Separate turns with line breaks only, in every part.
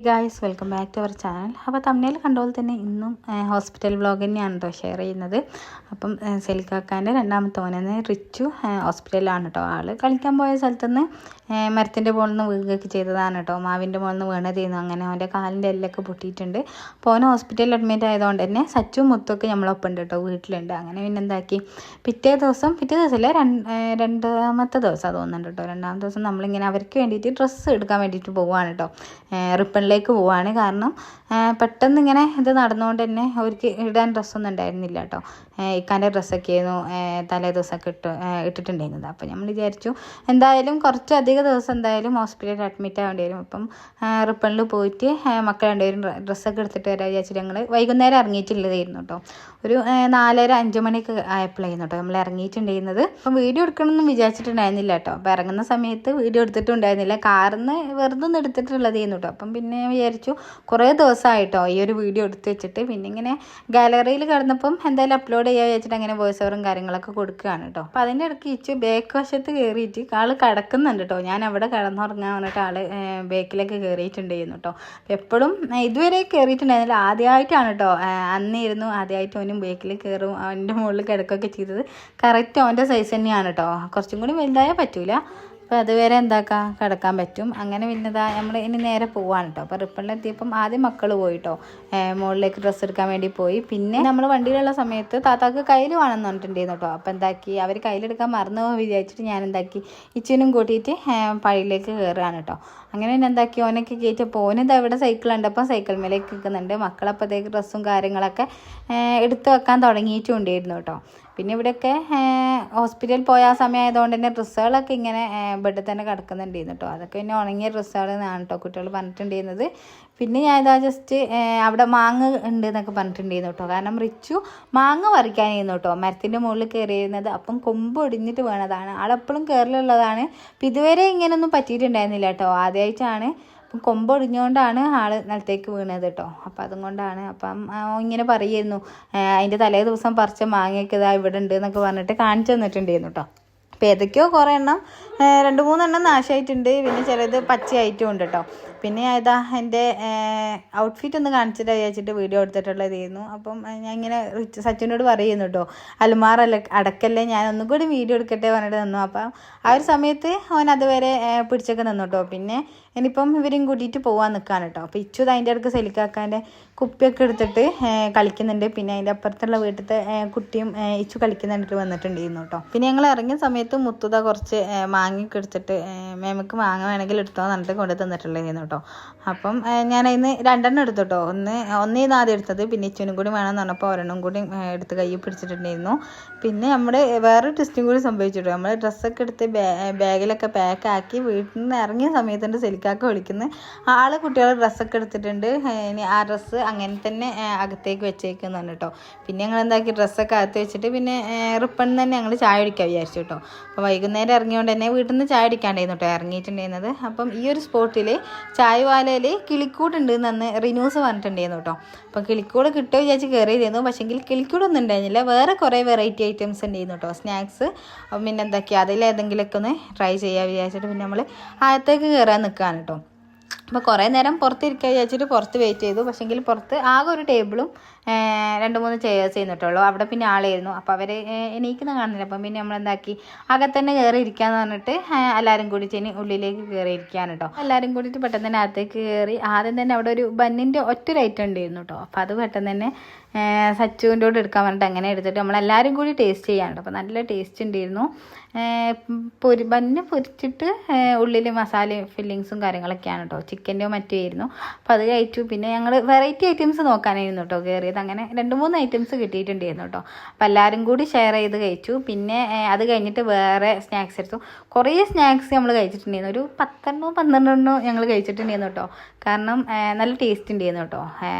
Guys welcome back to our channel. അപ്പോൾ തമ്മിൽ കണ്ട പോലെ തന്നെ ഇന്നും ഹോസ്പിറ്റൽ വ്ളോഗ് തന്നെയാണ് കേട്ടോ ഷെയർ ചെയ്യുന്നത്. അപ്പം സെലിക്കാക്കാൻ്റെ രണ്ടാമത്തെ മോനെന്ന് റിച്ചു ഹോസ്പിറ്റലിലാണ് കേട്ടോ. ആൾ കളിക്കാൻ പോയ സ്ഥലത്തുനിന്ന് മരത്തിൻ്റെ മുകളിൽ നിന്ന് വീഴുകയൊക്കെ ചെയ്തതാണ് കേട്ടോ. മാവിൻ്റെ മുകളിൽ നിന്ന് വീണതായിരുന്നു. അങ്ങനെ അവൻ്റെ കാലിൻ്റെ എല്ലൊക്കെ പൊട്ടിയിട്ടുണ്ട്. അപ്പോൾ അവന് ഹോസ്പിറ്റലിൽ അഡ്മിറ്റ് ആയതുകൊണ്ട് തന്നെ സച്ചും മുത്തൊക്കെ നമ്മളൊപ്പം ഉണ്ട് കേട്ടോ, വീട്ടിലുണ്ട്. അങ്ങനെ പിന്നെ എന്താക്കി പിറ്റേ ദിവസമല്ല രണ്ടാമത്തെ ദിവസം തോന്നുന്നുണ്ട് കേട്ടോ. രണ്ടാമത്തെ ദിവസം നമ്മളിങ്ങനെ അവർക്ക് വേണ്ടിയിട്ട് ഡ്രസ്സ് എടുക്കാൻ വേണ്ടിയിട്ട് പോവുകയാണ് കേട്ടോ. റിപ്പണിലേക്ക് പോവുകയാണ്. കാരണം പെട്ടെന്ന് ഇങ്ങനെ ഇത് നടന്നുകൊണ്ട് തന്നെ അവർക്ക് ഇടാൻ ഡ്രസ്സൊന്നും ഉണ്ടായിരുന്നില്ല കേട്ടോ. ഇക്കാൻ്റെ ഡ്രസ്സൊക്കെ ആയിരുന്നു തലേ ദിവസമൊക്കെ ഇട്ടിട്ടുണ്ടായിരുന്നത്. അപ്പോൾ നമ്മൾ വിചാരിച്ചു എന്തായാലും കുറച്ചധികം ദിവസം എന്തായാലും ഹോസ്പിറ്റലിൽ അഡ്മിറ്റ് ആവേണ്ടി വരും. അപ്പം റിപ്പണിൽ പോയിട്ട് മക്കൾ രണ്ടുപേരും ഡ്രസ്സൊക്കെ എടുത്തിട്ട് വരാൻ വിചാരിച്ചിട്ട് ഞങ്ങൾ വൈകുന്നേരം ഇറങ്ങിയിട്ടുള്ളതായിരുന്നു കേട്ടോ. ഒരു 4:30-5 മണിയൊക്കെ ആയപ്പോഴായിരുന്നു കേട്ടോ നമ്മൾ ഇറങ്ങിയിട്ടുണ്ടായിരുന്നത്. അപ്പം വീഡിയോ എടുക്കണമെന്നും വിചാരിച്ചിട്ടുണ്ടായിരുന്നില്ല കേട്ടോ. അപ്പോൾ ഇറങ്ങുന്ന സമയത്ത് വീഡിയോ എടുത്തിട്ടുണ്ടായിരുന്നില്ല, കാറിന്ന് വെറുതെ ഒന്ന് എടുത്തിട്ടുള്ളതായിരുന്നു കേട്ടോ. അപ്പം പിന്നെ വിചാരിച്ചു കുറേ ദിവസമായിട്ടോ ഈ ഒരു വീഡിയോ എടുത്ത് വെച്ചിട്ട്, പിന്നെ ഇങ്ങനെ ഗാലറിയിൽ കിടന്നപ്പം എന്തായാലും അപ്ലോഡ് ചെയ്യാൻ വെച്ചിട്ട് അങ്ങനെ വോയിസ് ഓവറും കാര്യങ്ങളൊക്കെ കൊടുക്കുകയാണ് കേട്ടോ. അപ്പോൾ അതിൻ്റെ ഇടയ്ക്ക് ഇച്ചു ബേക്ക് വശത്ത് കയറിയിട്ട് ആൾ കിടക്കുന്നുണ്ട് കേട്ടോ. ഞാൻ അവിടെ കിടന്നുറങ്ങാൻ വന്നിട്ട് ആൾ ബേക്കിലേക്ക് കയറിയിട്ടുണ്ടായിരുന്നു കേട്ടോ. എപ്പോഴും ഇതുവരെ കയറിയിട്ടുണ്ടായിരുന്നില്ല, ആദ്യമായിട്ടാണ് കേട്ടോ. അന്നിരുന്നു ആദ്യമായിട്ട് അവനും ബേക്കിൽ കയറും അവൻ്റെ മുകളിൽ കിടക്കുകയൊക്കെ ചെയ്തത്. കറക്റ്റ് അവൻ്റെ സൈസ് തന്നെയാണ് കേട്ടോ. കുറച്ചും കൂടി വലുതായാൽ പറ്റൂല, അപ്പോൾ അതുവരെ എന്താക്കാം കിടക്കാൻ പറ്റും. അങ്ങനെ പിന്നെതാ നമ്മൾ ഇനി നേരെ പോവാണ് കേട്ടോ. അപ്പോൾ റിപ്പണിലെത്തിയപ്പം ആദ്യം മക്കൾ പോയിട്ടോ, മുകളിലേക്ക് ഡ്രസ്സ് എടുക്കാൻ വേണ്ടി പോയി. പിന്നെ നമ്മൾ വണ്ടിയിലുള്ള സമയത്ത് താത്താക്ക് കയ്യിൽ വേണമെന്ന് പറഞ്ഞിട്ടുണ്ടായിരുന്നു കേട്ടോ. അപ്പോൾ എന്താക്കി അവർ കയ്യിലെടുക്കാൻ മറന്നു വിചാരിച്ചിട്ട് ഞാൻ എന്താക്കി ഇച്ചിനും കൂട്ടിയിട്ട് പഴിയിലേക്ക് കയറുകയാണ് കേട്ടോ. അങ്ങനെ പിന്നെ എന്താക്കി ഓനൊക്കെ കയറ്റിയപ്പോൾ ഓനിത് ഇവിടെ സൈക്കിളുണ്ട്. അപ്പം സൈക്കിൾ മേലേക്ക് നിൽക്കുന്നുണ്ട്. മക്കളപ്പോഴത്തേക്ക് ഡ്രസ്സും കാര്യങ്ങളൊക്കെ എടുത്ത് വെക്കാൻ തുടങ്ങിയിട്ടുണ്ടായിരുന്നു കേട്ടോ. പിന്നെ ഇവിടെയൊക്കെ ഹോസ്പിറ്റലിൽ പോയ ആ സമയമായതുകൊണ്ട് തന്നെ ഡ്രസ്സുകളൊക്കെ ഇങ്ങനെ ബെഡിൽ തന്നെ കിടക്കുന്നുണ്ടായിരുന്നു കേട്ടോ. അതൊക്കെ പിന്നെ ഉണങ്ങിയ ഡ്രസ്സുകൾ എന്നാണ് കേട്ടോ കുട്ടികൾ പറഞ്ഞിട്ടുണ്ടായിരുന്നത്. പിന്നെ ഞാൻ ഇതാ ജസ്റ്റ് അവിടെ മാങ്ങ ഉണ്ട് എന്നൊക്കെ പറഞ്ഞിട്ടുണ്ടായിരുന്നു കേട്ടോ. കാരണം റിച്ചു മാങ്ങ പറിക്കാനായിരുന്നു കേട്ടോ മരത്തിൻ്റെ മുകളിൽ കയറിയിരുന്നത്. അപ്പം കൊമ്പ് ഒടിഞ്ഞിട്ട് വീണതാണ്. ആളെപ്പോഴും കയറിലുള്ളതാണ്. അപ്പം ഇതുവരെ ഇങ്ങനെയൊന്നും പറ്റിയിട്ടുണ്ടായിരുന്നില്ല കേട്ടോ. ആദ്യമായിട്ടാണ്. അപ്പം കൊമ്പൊടിഞ്ഞുകൊണ്ടാണ് ആൾ നിലത്തേക്ക് വീണത് കേട്ടോ. അപ്പം അതുകൊണ്ടാണ്. അപ്പം ഇങ്ങനെ പറയുമായിരുന്നു അതിൻ്റെ തലേ ദിവസം പറിച്ച മാങ്ങയൊക്കെ ഇതാ ഇവിടെ ഉണ്ട് എന്നൊക്കെ പറഞ്ഞിട്ട് കാണിച്ചു തന്നിട്ടുണ്ടായിരുന്നു കേട്ടോ. അപ്പോൾ ഏതൊക്കെയോ കുറേ എണ്ണം 2-3 എണ്ണം നാശമായിട്ടുണ്ട്. പിന്നെ ചിലത് പച്ചയായിട്ടും ഉണ്ട് കേട്ടോ. പിന്നെ ഇതാ എൻ്റെ ഔട്ട്ഫിറ്റ് ഒന്ന് കാണിച്ചിട്ട് വിചാരിച്ചിട്ട് വീഡിയോ എടുത്തിട്ടുള്ളതായിരുന്നു. അപ്പം ഞാൻ ഇങ്ങനെ സച്ചിനോട് പറയുന്നു കേട്ടോ, അടക്കല്ലേ ഞാൻ ഒന്നും കൂടി വീഡിയോ എടുക്കട്ടെ പറഞ്ഞിട്ട് നിന്നു. അപ്പം ആ ഒരു സമയത്ത് അവൻ അതുവരെ പിടിച്ചൊക്കെ നിന്നു കേട്ടോ. പിന്നെ ഇനിയിപ്പം ഇവരും കൂട്ടിയിട്ട് പോകാൻ നിൽക്കുകയാണ് കേട്ടോ. അപ്പോൾ ഇച്ചു അതിൻ്റെ ഇടയ്ക്ക് സെലിക്കാക്കാൻ്റെ കുപ്പിയൊക്കെ എടുത്തിട്ട് കളിക്കുന്നുണ്ട്. പിന്നെ അതിൻ്റെ അപ്പുറത്തുള്ള വീട്ടിലത്തെ കുട്ടിയും ഇച്ചു കളിക്കുന്നുണ്ടിട്ട് വന്നിട്ടുണ്ടായിരുന്നു കേട്ടോ. പിന്നെ ഞങ്ങൾ ഇറങ്ങിയ സമയത്ത് മുത്തുത കുറച്ച് മാങ്ങയൊക്കെ എടുത്തിട്ട് മേമക്ക് മാങ്ങ വേണമെങ്കിൽ എടുത്തോ എന്നിട്ട് കൊണ്ട് തന്നിട്ടുള്ളതായിരുന്നു കേട്ടോ. അപ്പം ഞാൻ അതിന് 2 എണ്ണം എടുത്തു കേട്ടോ. ഒന്നേന്ന് ആദ്യം എടുത്തത്. പിന്നെ ഇച്ചുവിനും കൂടി വേണമെന്ന് പറഞ്ഞപ്പോൾ ഒരെണ്ണം കൂടി എടുത്ത് കൈ പിടിച്ചിട്ടുണ്ടായിരുന്നു. പിന്നെ നമ്മുടെ വേറൊരു ടെസ്റ്റും കൂടി സംഭവിച്ചിട്ടോ. നമ്മൾ ഡ്രസ്സൊക്കെ എടുത്ത് ബാഗിലൊക്കെ പാക്കാക്കി വീട്ടിൽ നിന്ന് ഇറങ്ങിയ സമയത്തുണ്ട് സെലിക്കാക്ക വിളിക്കുന്നത് ആൾ കുട്ടികളുടെ ഡ്രസ്സൊക്കെ എടുത്തിട്ടുണ്ട്, ഇനി ആ ഡ്രസ്സ് അങ്ങനെ തന്നെ അകത്തേക്ക് വെച്ചേക്കുന്നുണ്ട് കേട്ടോ. പിന്നെ ഞങ്ങൾ എന്താക്കി ഡ്രസ്സൊക്കെ അകത്ത് വെച്ചിട്ട് പിന്നെ റിപ്പണിൽ തന്നെ ഞങ്ങൾ ചായ കുടിക്കാൻ വിചാരിച്ചു കേട്ടോ. അപ്പോൾ വൈകുന്നേരം ഇറങ്ങിയോണ്ട് തന്നെ വീട്ടിൽ നിന്ന് ചായ കുടിക്കാണ്ടായിരുന്നു കേട്ടോ ഇറങ്ങിയിട്ടുണ്ടായിരുന്നത്. അപ്പം ഈ ഒരു സ്പോട്ടിൽ ചായവാലയിൽ കിളിക്കൂടുണ്ട് എന്ന് റിന്യൂസ് പറഞ്ഞിട്ടുണ്ടായിരുന്നു കേട്ടോ. അപ്പം കിളിക്കൂട് കിട്ടുമോ വിചാരിച്ച് കയറിയിരുന്നു. പക്ഷേങ്കിൽ കിളിക്കൂടൊന്നും ഉണ്ടായിരുന്നില്ല. വേറെ കുറേ വെറൈറ്റി ഐറ്റംസ് ഉണ്ടായിരുന്നു കേട്ടോ, സ്നാക്സ്. അപ്പം പിന്നെ എന്താക്കിയാൽ അതിലേതെങ്കിലുമൊക്കെ ഒന്ന് ട്രൈ ചെയ്യാൻ വിചാരിച്ചിട്ട് പിന്നെ നമ്മൾ അകത്തേക്ക് കയറാൻ നിൽക്കുകയാണ് കേട്ടോ. അപ്പോൾ കുറേ നേരം പുറത്തിരിക്കാൻ വിചാരിച്ചിട്ട് പുറത്ത് വെയിറ്റ് ചെയ്തു. പക്ഷേങ്കിൽ പുറത്ത് ആകെ ഒരു ടേബിളും 2-3 ചെയേഴ്സ് ചെയ്യുന്നിട്ടുള്ളൂ. അവിടെ പിന്നെ ആളായിരുന്നു. അപ്പോൾ അവർ എണീക്കുന്ന കാണുന്നില്ല. അപ്പം പിന്നെ നമ്മളെന്താക്കി അകത്തന്നെ കയറി ഇരിക്കാന്ന് പറഞ്ഞിട്ട് എല്ലാവരും കൂടി ഉള്ളിലേക്ക് കയറി ഇരിക്കുകയാണ് കേട്ടോ. എല്ലാവരും കൂടിയിട്ട് പെട്ടെന്ന് തന്നെ അകത്തേക്ക് കയറി. ആദ്യം തന്നെ അവിടെ ഒരു ബന്നിൻ്റെ ഒറ്റൊരു ഐറ്റം ഉണ്ടായിരുന്നു കേട്ടോ. അപ്പോൾ അത് പെട്ടെന്ന് തന്നെ സച്ചുവിൻ്റെ കൂടെ എടുക്കാൻ പറഞ്ഞിട്ട് അങ്ങനെ എടുത്തിട്ട് നമ്മളെല്ലാവരും കൂടി ടേസ്റ്റ് ചെയ്യാനുണ്ട്. അപ്പോൾ നല്ല ടേസ്റ്റ് ഉണ്ടായിരുന്നു. ബന്ന് പൊരിച്ചിട്ട് ഉള്ളിൽ മസാലയും ഫില്ലിങ്സും കാര്യങ്ങളൊക്കെയാണ് കേട്ടോ. ചിക്കൻ്റെയോ മറ്റോ ആയിരുന്നു. അപ്പോൾ അത് കഴിച്ചു. പിന്നെ ഞങ്ങൾ വെറൈറ്റി ഐറ്റംസ് നോക്കാനായിരുന്നു കേട്ടോ കയറിയത്. അങ്ങനെ 2-3 ഐറ്റംസ് കിട്ടിയിട്ടുണ്ടായിരുന്നു കേട്ടോ. അപ്പോൾ എല്ലാവരും കൂടി ഷെയർ ചെയ്ത് കഴിച്ചു. പിന്നെ അത് കഴിഞ്ഞിട്ട് വേറെ സ്നാക്സ് എടുത്തു. കുറേ സ്നാക്സ് നമ്മൾ കഴിച്ചിട്ടുണ്ടായിരുന്നു. ഒരു 10-12 ഞങ്ങൾ കഴിച്ചിട്ടുണ്ടായിരുന്നു കേട്ടോ. കാരണം നല്ല ടേസ്റ്റ് ഉണ്ടായിരുന്നു കേട്ടോ.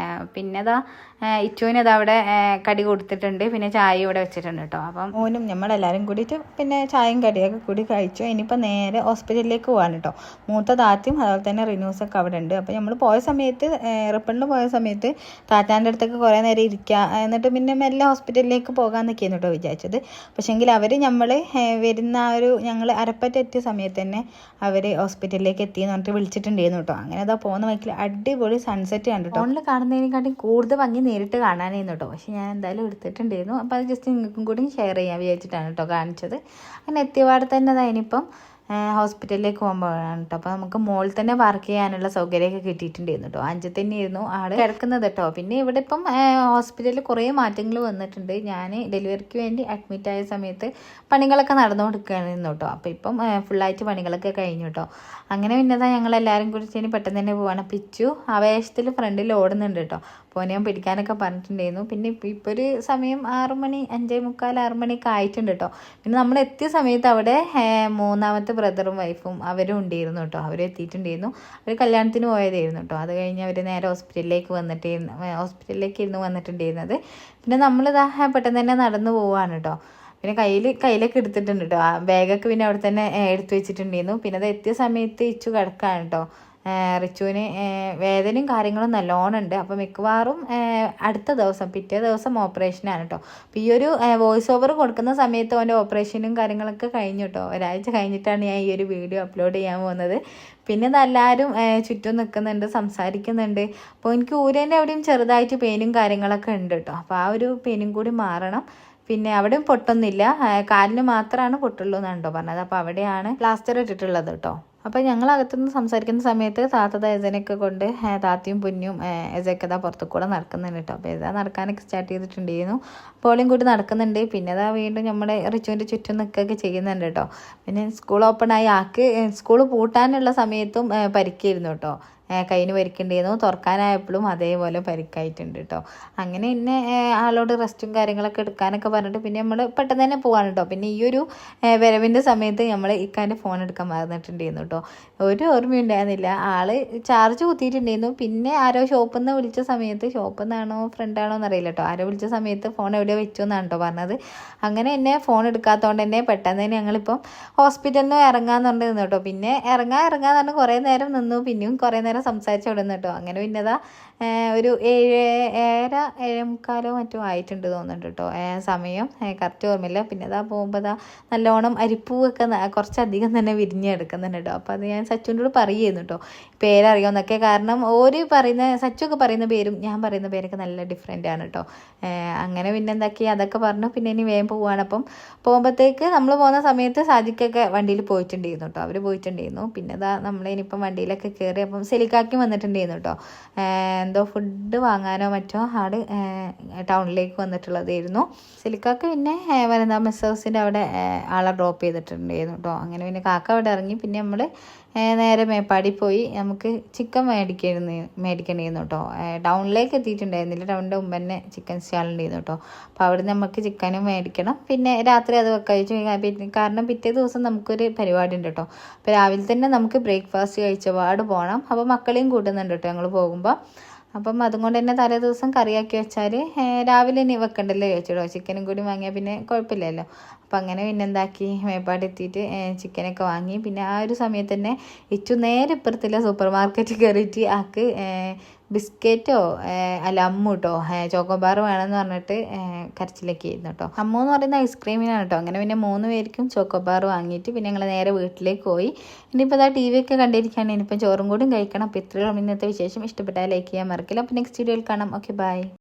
പിന്നെ അതാ ഇച്ചുവിന് അത് അവിടെ കടി കൊടുത്തിട്ടുണ്ട്, പിന്നെ ചായ ഇവിടെ വെച്ചിട്ടുണ്ട് കേട്ടോ. അപ്പം ഓനും നമ്മളെല്ലാവരും കൂടിയിട്ട് പിന്നെ ചായയും കടിയൊക്കെ കൂടി കഴിച്ചു. ഇനിയിപ്പോൾ നേരെ ഹോസ്പിറ്റലിലേക്ക് പോകാൻ കേട്ടോ. മൂത്ത താത്തയും അതുപോലെ തന്നെ റിനൂസൊക്കെ അവിടെ ഉണ്ട്. അപ്പോൾ നമ്മൾ പോയ സമയത്ത് റിപ്പണിൽ പോയ സമയത്ത് താത്താൻ്റെ അടുത്തൊക്കെ കുറേ നേരം ഇരിക്കുക, എന്നിട്ട് പിന്നെ മെല്ലെ ഹോസ്പിറ്റലിലേക്ക് പോകാമെന്നൊക്കെയാണ് കേട്ടോ വിചാരിച്ചത്. പക്ഷേങ്കിൽ അവർ നമ്മൾ വരുന്ന ഞങ്ങൾ അരപ്പറ്റ എത്തിയ സമയത്ത് തന്നെ അവർ ഹോസ്പിറ്റലിലേക്ക് എത്തിയെന്ന് പറഞ്ഞിട്ട് വിളിച്ചിട്ടുണ്ടായിരുന്നു കേട്ടോ. അങ്ങനെ അതാ പോകുന്ന വഴിക്കിൽ അടിപൊളി സൺസെറ്റ് കണ്ടിട്ടോ. ഫോണിൽ കാണുന്നതിനെക്കാട്ടും കൂടുതൽ ഭംഗി നേരിട്ട് കാണാനായിരുന്നു കേട്ടോ. പക്ഷെ ഞാൻ എന്തായാലും എടുത്തിട്ടുണ്ടായിരുന്നു. അപ്പോൾ അത് ജസ്റ്റ് നിങ്ങൾക്കും കൂടി ഷെയർ ചെയ്യാൻ വിചാരിച്ചിട്ടാണ് കേട്ടോ കാണിച്ചത്. അങ്ങനെ എത്തിയപാടെ തന്നെ അതിനിപ്പം ഹോസ്പിറ്റലിലേക്ക് പോകുമ്പോഴാണ് കേട്ടോ. അപ്പോൾ നമുക്ക് മുകളിൽ തന്നെ പാർക്ക് ചെയ്യാനുള്ള സൗകര്യമൊക്കെ കിട്ടിയിട്ടുണ്ടായിരുന്നു കേട്ടോ. 5 തന്നെയായിരുന്നു ആൾ കിടക്കുന്നത് കേട്ടോ. പിന്നെ ഇവിടെ ഇപ്പം ഹോസ്പിറ്റലിൽ കുറേ മാറ്റങ്ങൾ വന്നിട്ടുണ്ട്. ഞാൻ ഡെലിവറിക്ക് വേണ്ടി അഡ്മിറ്റായ സമയത്ത് പണികളൊക്കെ നടന്നുകൊടുക്കുകയായിരുന്നു കേട്ടോ. അപ്പോൾ ഇപ്പം ഫുള്ളായിട്ട് പണികളൊക്കെ കഴിഞ്ഞു കേട്ടോ. അങ്ങനെ പിന്നെതാ ഞങ്ങളെല്ലാവരും കൂടി പെട്ടെന്ന് തന്നെ പോവാണ്. പിച്ചു ആവേശത്തിൽ ഫ്രണ്ടിൽ ഓടുന്നുണ്ട് കേട്ടോ. അപ്പോൾ ഞാൻ പിടിക്കാനൊക്കെ പറഞ്ഞിട്ടുണ്ടായിരുന്നു. പിന്നെ ഇപ്പോൾ ഒരു സമയം 6 മണി 5:45 6 മണിയൊക്കെ ആയിട്ടുണ്ട് കേട്ടോ. പിന്നെ നമ്മൾ എത്തിയ സമയത്ത് അവിടെ 3ാമത്തെ ബ്രദറും വൈഫും അവരും ഉണ്ടായിരുന്നു കേട്ടോ. അവർ എത്തിയിട്ടുണ്ടായിരുന്നു. അവർ കല്യാണത്തിന് പോയതായിരുന്നു കേട്ടോ. അത് കഴിഞ്ഞ് അവർ നേരെ ഹോസ്പിറ്റലിലേക്ക് വന്നിട്ടുണ്ടായിരുന്നത്. പിന്നെ നമ്മളിതാ പെട്ടെന്ന് തന്നെ നടന്നു പോവുകയാണ് കേട്ടോ. പിന്നെ കയ്യിലൊക്കെ എടുത്തിട്ടുണ്ട് കേട്ടോ. ബാഗൊക്കെ പിന്നെ അവിടെ തന്നെ എടുത്തു വെച്ചിട്ടുണ്ടായിരുന്നു. പിന്നെ അത് എത്തിയ സമയത്ത് ഇച്ചു കിടക്കുകയാണ് കേട്ടോ. റിച്ചുവിന് വേദനയും കാര്യങ്ങളും നല്ലോണം ഉണ്ട്. അപ്പോൾ മിക്കവാറും അടുത്ത ദിവസം പിറ്റേ ദിവസം ഓപ്പറേഷനാണ് കേട്ടോ. അപ്പോൾ ഈ ഒരു വോയിസ് ഓവർ കൊടുക്കുന്ന സമയത്ത് അവൻ്റെ ഓപ്പറേഷനും കാര്യങ്ങളൊക്കെ കഴിഞ്ഞു കേട്ടോ. ഒരാഴ്ച കഴിഞ്ഞിട്ടാണ് ഞാൻ ഈ ഒരു വീഡിയോ അപ്ലോഡ് ചെയ്യാൻ പോകുന്നത്. പിന്നെ ഇതെല്ലാവരും ചുറ്റും നിൽക്കുന്നുണ്ട്, സംസാരിക്കുന്നുണ്ട്. അപ്പോൾ എനിക്ക് ഊരേൻ്റെ അവിടെയും ചെറുതായിട്ട് പെയിനും കാര്യങ്ങളൊക്കെ ഉണ്ട് കേട്ടോ. അപ്പോൾ ആ ഒരു പെയിനും കൂടി മാറണം. പിന്നെ അവിടെയും പൊട്ടൊന്നുമില്ല, കാലിന് മാത്രമാണ് പൊട്ടുള്ളൂ എന്നാണ് കേട്ടോ പറഞ്ഞത്. അപ്പോൾ അവിടെയാണ് പ്ലാസ്റ്റർ ഇട്ടിട്ടുള്ളത് കേട്ടോ. അപ്പോൾ ഞങ്ങൾ അകത്തുനിന്ന് സംസാരിക്കുന്ന സമയത്ത് താത്ത എസനൊക്കെ കൊണ്ട് താത്തയും പുന്നും എസയൊക്കെ ഇതാ പുറത്തു കൂടെ നടക്കുന്നുണ്ട് കേട്ടോ. അപ്പോൾ എസ നടക്കാനൊക്കെ സ്റ്റാർട്ട് ചെയ്തിട്ടുണ്ടായിരുന്നു. പോളിയും കൂടി നടക്കുന്നുണ്ട്. പിന്നെ അതാ വീണ്ടും നമ്മുടെ റിച്ചുവിൻ്റെ ചുറ്റും നിൽക്കുകയൊക്കെ ചെയ്യുന്നുണ്ട് കേട്ടോ. പിന്നെ സ്കൂൾ ഓപ്പണായി ആൾക്ക് സ്കൂൾ പൂട്ടാനുള്ള സമയത്തും പരിക്കായിരുന്നു കേട്ടോ. കയ്യിന് പരിക്കുണ്ടായിരുന്നു. തുറക്കാനായപ്പോഴും അതേപോലെ പരിക്കായിട്ടുണ്ട് കേട്ടോ. അങ്ങനെ പിന്നെ ആളോട് റെസ്റ്റും കാര്യങ്ങളൊക്കെ എടുക്കാനൊക്കെ പറഞ്ഞിട്ട് പിന്നെ നമ്മൾ പെട്ടെന്ന് തന്നെ പോകാൻ കേട്ടോ. പിന്നെ ഈ ഒരു വരവിൻ്റെ സമയത്ത് നമ്മൾ ഇക്കാൻ്റെ ഫോൺ എടുക്കാൻ മറന്നിട്ടുണ്ടായിരുന്നു കേട്ടോ. ഒരു ഓർമ്മയുണ്ടായിരുന്നില്ല. ആൾ ചാർജ് കുത്തിയിട്ടുണ്ടായിരുന്നു. പിന്നെ ആരോ ഷോപ്പിൽ നിന്ന് വിളിച്ച സമയത്ത്, ഷോപ്പിൽ നിന്നാണോ ഫ്രണ്ടാണോ എന്നറിയില്ല കേട്ടോ, ആരോ വിളിച്ച സമയത്ത് ഫോൺ എവിടെയോ വെച്ചു എന്നാണ് കേട്ടോ പറഞ്ഞത്. അങ്ങനെ തന്നെ ഫോൺ എടുക്കാത്തതുകൊണ്ട് തന്നെ പെട്ടെന്ന് തന്നെ ഞങ്ങളിപ്പം ഹോസ്പിറ്റലിൽ നിന്ന് ഇറങ്ങാമെന്ന് പറഞ്ഞിരുന്നു കേട്ടോ. പിന്നെ ഇറങ്ങാന്ന് പറഞ്ഞ് കുറേ നേരം നിന്നു. പിന്നെയും കുറേ നേരം സംസാരിച്ച് അവിടെ നിന്ന് കേട്ടോ. അങ്ങനെ പിന്നെതാ ഒരു 7:45 മറ്റോ ആയിട്ടുണ്ട് തോന്നുന്നുണ്ട് കേട്ടോ സമയം. കറക്റ്റ് ഓർമ്മയില്ല. പിന്നെ അതാ പോകുമ്പോൾ അതാ നല്ലോണം അരിപ്പൂവൊക്കെ കുറച്ചധികം തന്നെ വിരിഞ്ഞെടുക്കുന്നുണ്ട് കേട്ടോ. അപ്പോൾ അത് ഞാൻ സച്ചുവിനോട് പറയുമായിരുന്നു കേട്ടോ പേരറിയാമെന്നൊക്കെ. കാരണം സച്ചുവൊക്കെ പറയുന്ന പേരും ഞാൻ പറയുന്ന പേരൊക്കെ നല്ല ഡിഫറെൻ്റ് ആണ് കേട്ടോ. അങ്ങനെ പിന്നെ എന്താക്കി അതൊക്കെ പറഞ്ഞു. പിന്നെ ഇനി വേഗം പോവുകയാണ്. അപ്പം പോകുമ്പോഴത്തേക്ക് നമ്മൾ പോകുന്ന സമയത്ത് സാജിക്കൊക്കെ വണ്ടിയിൽ പോയിട്ടുണ്ടായിരുന്നു കേട്ടോ. അവർ പോയിട്ടുണ്ടായിരുന്നു. പിന്നെ അതാ നമ്മളിനിയിപ്പം വണ്ടിയിലൊക്കെ കയറി അപ്പം സെലിക്കാക്കും വന്നിട്ടുണ്ടായിരുന്നു കേട്ടോ. എന്തോ ഫുഡ് വാങ്ങാനോ മറ്റോ ആട് ടൗണിലേക്ക് വന്നിട്ടുള്ളതായിരുന്നു. സെലിക്കാക്ക് പിന്നെ വനിതാ മെസ് ഹൗസിൻ്റെ അവിടെ ആളെ ഡ്രോപ്പ് ചെയ്തിട്ടുണ്ടായിരുന്നു കേട്ടോ. അങ്ങനെ പിന്നെ കാക്ക അവിടെ ഇറങ്ങി. പിന്നെ നമ്മൾ നേരെ മേപ്പാടി പോയി നമുക്ക് ചിക്കൻ മേടിക്കണമായിരുന്നു കേട്ടോ. ടൗണിലേക്ക് എത്തിയിട്ടുണ്ടായിരുന്നില്ല. ടൗണിൻ്റെ മുമ്പ് തന്നെ ചിക്കൻ സ്റ്റാളുണ്ടായിരുന്നു കേട്ടോ. അപ്പോൾ അവിടെ നമുക്ക് ചിക്കനും മേടിക്കണം. പിന്നെ രാത്രി അത് കഴിച്ചു. കാരണം പിറ്റേ ദിവസം നമുക്കൊരു പരിപാടി ഉണ്ട് കേട്ടോ. അപ്പോൾ രാവിലെ തന്നെ നമുക്ക് ബ്രേക്ക്ഫാസ്റ്റ് കഴിച്ചപാട് പോകണം. അപ്പോൾ മക്കളെയും കൂട്ടുന്നുണ്ട് കേട്ടോ ഞങ്ങൾ പോകുമ്പോൾ. അപ്പം അതുകൊണ്ട് തന്നെ തലേ ദിവസം കറിയാക്കി വെച്ചാൽ രാവിലെ ഇനി വെക്കണ്ടല്ലോ ചോദിച്ചിട്ടോ. ചിക്കനും കൂടി വാങ്ങിയാൽ പിന്നെ കുഴപ്പമില്ലല്ലോ. അപ്പം അങ്ങനെ പിന്നെ എന്താക്കി മേപ്പാട് എത്തിയിട്ട് ചിക്കനൊക്കെ വാങ്ങി. പിന്നെ ആ ഒരു സമയത്ത് തന്നെ നേരെ ഇപ്പുറത്തുള്ള സൂപ്പർ മാർക്കറ്റിൽ കയറിയിട്ട് ആൾക്ക് ബിസ്ക്കറ്റോ അല്ല അമ്മു കേട്ടോ ചോക്കോബാർ വേണമെന്ന് പറഞ്ഞിട്ട് കരച്ചിലൊക്കെ ആയിരുന്നു കേട്ടോ. അമ്മു എന്ന് പറയുന്ന ഐസ്ക്രീമിനാണ് കേട്ടോ. അങ്ങനെ പിന്നെ 3 പേർക്കും ചോക്കോബാർ വാങ്ങിയിട്ട് പിന്നെ ഞങ്ങൾ നേരെ വീട്ടിലേക്ക് പോയി. ഇനിയിപ്പോൾ അതാ TV ഒക്കെ കണ്ടിരിക്കുകയാണ്. ഇനിയിപ്പോൾ ചോറും കൂടി കഴിക്കണം. അപ്പോൾ ഇത്രയും ഇന്നത്തെ വിശേഷം. ഇഷ്ടപ്പെട്ടാൽ ലൈക്ക് ചെയ്യാൻ മറക്കില്ല. അപ്പോൾ നെക്സ്റ്റ് വീഡിയോയിൽ കാണാം. Okay bye.